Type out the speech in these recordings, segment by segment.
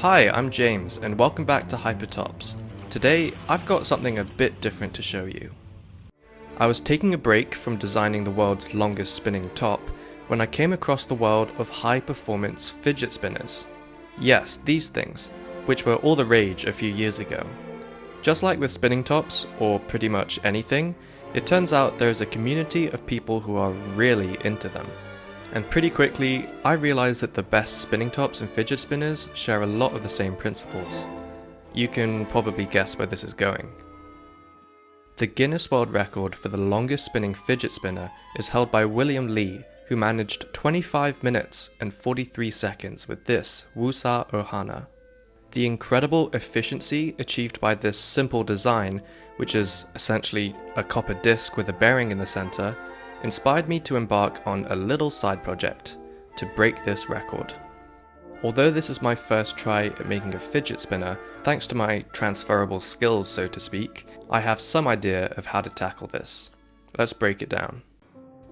Hi, I'm James, and welcome back to Hypertops. Today, I've got something a bit different to show you. I was taking a break from designing the world's longest spinning top when I came across the world of high-performance fidget spinners. Yes, these things, which were all the rage a few years ago. Just like with spinning tops, or pretty much anything, it turns out there's a community of people who are really into them. And pretty quickly, I realized that the best spinning tops and fidget spinners share a lot of the same principles. You can probably guess where this is going. The Guinness World Record for the longest spinning fidget spinner is held by William Lee, who managed 25 minutes and 43 seconds with this Pulsar Ohana. The incredible efficiency achieved by this simple design, which is essentially a copper disc with a bearing in the center, inspired me to embark on a little side project to break this record. Although this is my first try at making a fidget spinner, thanks to my transferable skills so to speak, I have some idea of how to tackle this. Let's break it down.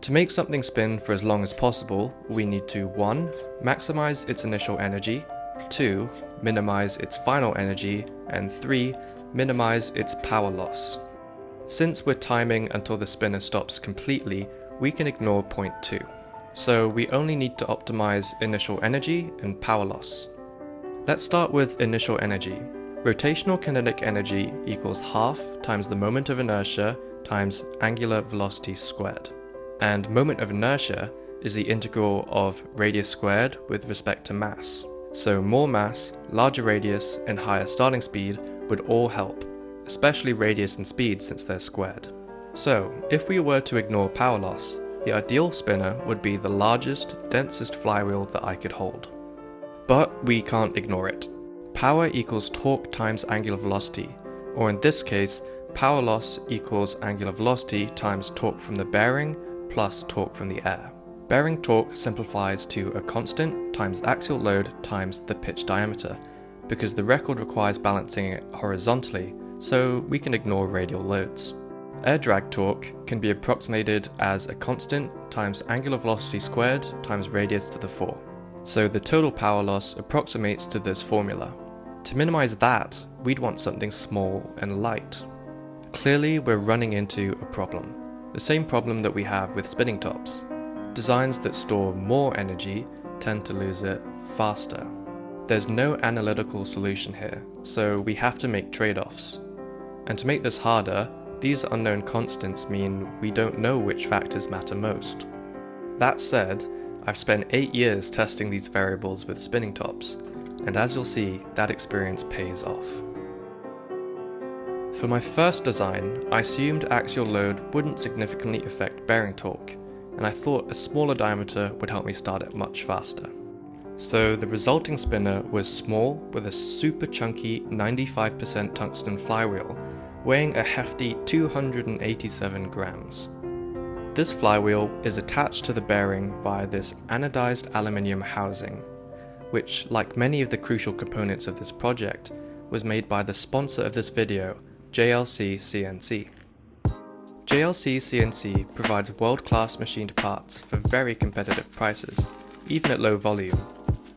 To make something spin for as long as possible, we need to 1. Maximize its initial energy, 2. Minimize its final energy, and 3. Minimize its power loss. Since we're timing until the spinner stops completely, we can ignore point 2. So we only need to optimize initial energy and power loss. Let's start with initial energy. Rotational kinetic energy equals half times the moment of inertia times angular velocity squared. And moment of inertia is the integral of radius squared with respect to mass. So more mass, larger radius, and higher starting speed would all help, especially radius and speed since they're squared. So, if we were to ignore power loss, the ideal spinner would be the largest, densest flywheel that I could hold. But we can't ignore it. Power equals torque times angular velocity, or in this case, power loss equals angular velocity times torque from the bearing plus torque from the air. Bearing torque simplifies to a constant times axial load times the pitch diameter, because the record requires balancing it horizontally, so we can ignore radial loads. Air drag torque can be approximated as a constant times angular velocity squared times radius to the 4. So the total power loss approximates to this formula. To minimize that, we'd want something small and light. Clearly, we're running into a problem. The same problem that we have with spinning tops. Designs that store more energy tend to lose it faster. There's no analytical solution here, so we have to make trade-offs. And to make this harder, these unknown constants mean we don't know which factors matter most. That said, I've spent 8 years testing these variables with spinning tops, and as you'll see, that experience pays off. For my first design, I assumed axial load wouldn't significantly affect bearing torque, and I thought a smaller diameter would help me start it much faster. So the resulting spinner was small with a super chunky 95% tungsten flywheel, weighing a hefty 287 grams. This flywheel is attached to the bearing via this anodized aluminium housing, which, like many of the crucial components of this project, was made by the sponsor of this video, JLC CNC. JLC CNC provides world-class machined parts for very competitive prices, even at low volume.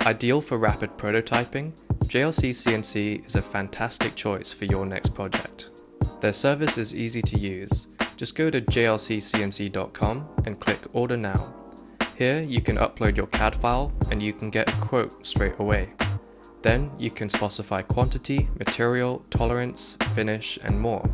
Ideal for rapid prototyping, JLC CNC is a fantastic choice for your next project. Their service is easy to use. Just go to jlccnc.com and click Order Now. Here you can upload your CAD file and you can get a quote straight away. Then you can specify quantity, material, tolerance, finish, and more.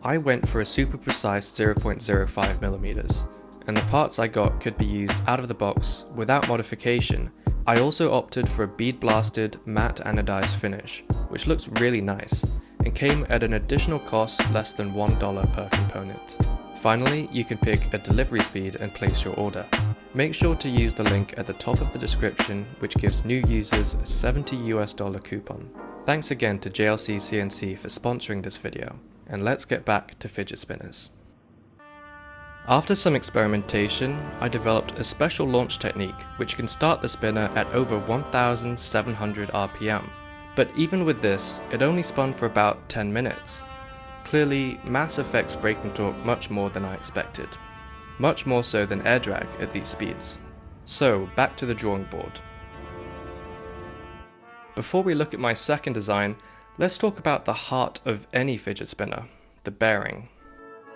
I went for a super precise 0.05mm, and the parts I got could be used out of the box without modification. I also opted for a bead-blasted matte anodized finish, which looks really nice, and came at an additional cost less than $1 per component. Finally, you can pick a delivery speed and place your order. Make sure to use the link at the top of the description, which gives new users a $70 coupon. Thanks again to JLC CNC for sponsoring this video, and let's get back to fidget spinners. After some experimentation, I developed a special launch technique which can start the spinner at over 1,700 RPM. But even with this, it only spun for about 10 minutes. Clearly, mass affects braking torque much more than I expected. Much more so than air drag at these speeds. So, back to the drawing board. Before we look at my second design, let's talk about the heart of any fidget spinner, the bearing.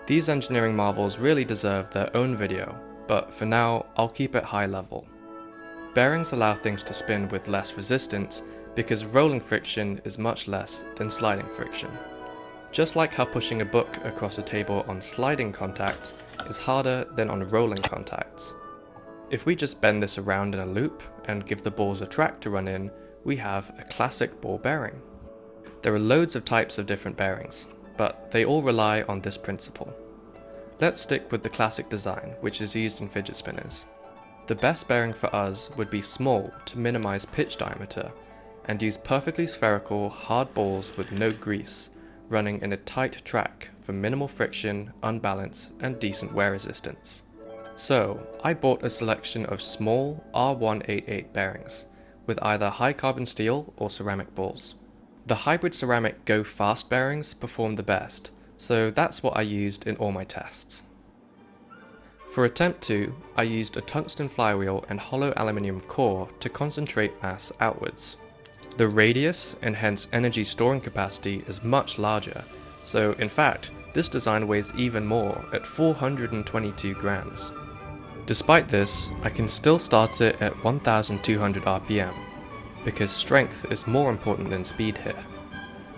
These engineering marvels really deserve their own video, but for now, I'll keep it high level. Bearings allow things to spin with less resistance because rolling friction is much less than sliding friction. Just like how pushing a book across a table on sliding contacts is harder than on rolling contacts. If we just bend this around in a loop and give the balls a track to run in, we have a classic ball bearing. There are loads of types of different bearings, but they all rely on this principle. Let's stick with the classic design, which is used in fidget spinners. The best bearing for us would be small to minimize pitch diameter, and use perfectly spherical, hard balls with no grease, running in a tight track for minimal friction, unbalance, and decent wear resistance. So, I bought a selection of small R188 bearings, with either high carbon steel or ceramic balls. The hybrid ceramic Go Fast bearings perform the best, so that's what I used in all my tests. For attempt 2, I used a tungsten flywheel and hollow aluminium core to concentrate mass outwards. The radius, and hence energy storing capacity, is much larger, so in fact, this design weighs even more at 422 grams. Despite this, I can still start it at 1200 RPM, because strength is more important than speed here.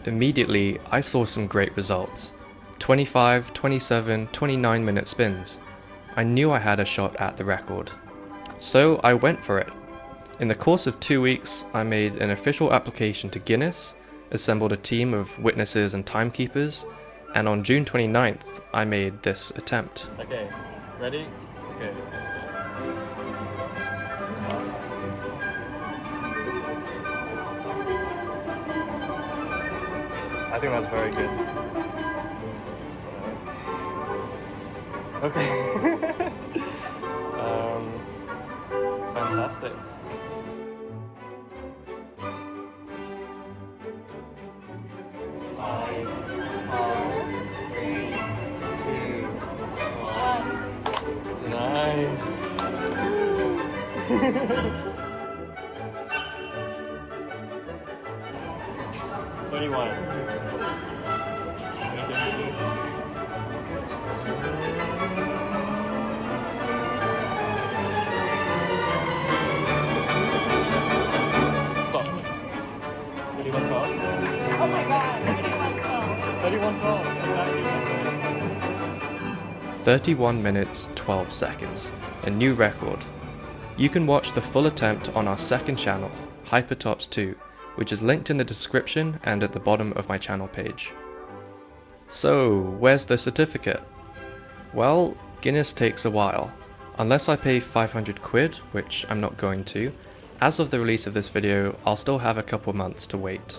Immediately, I saw some great results. 25, 27, 29 minute spins. I knew I had a shot at the record. So I went for it. In the course of 2 weeks, I made an official application to Guinness, assembled a team of witnesses and timekeepers, and on June 29th, I made this attempt. Okay, ready? Okay. I think that's very good. Okay. Fantastic. Nice. 31. Stop. 31:12. Oh my god, 31:12. 31:12. 31 minutes 12 seconds, a new record. You can watch the full attempt on our second channel, Hypertops 2, which is linked in the description and at the bottom of my channel page. So, where's the certificate? Well, Guinness takes a while. Unless I pay 500 quid, which I'm not going to, as of the release of this video, I'll still have a couple months to wait.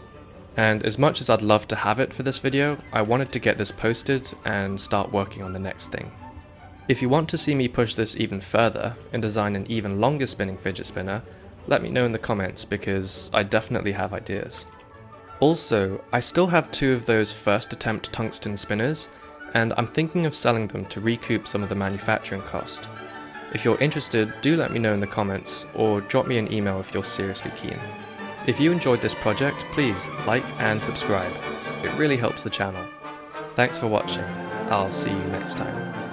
And as much as I'd love to have it for this video, I wanted to get this posted and start working on the next thing. If you want to see me push this even further and design an even longer spinning fidget spinner, let me know in the comments because I definitely have ideas. Also, I still have 2 of those first attempt tungsten spinners, and I'm thinking of selling them to recoup some of the manufacturing cost. If you're interested, do let me know in the comments, or drop me an email if you're seriously keen. If you enjoyed this project, please like and subscribe. It really helps the channel. Thanks for watching. I'll see you next time.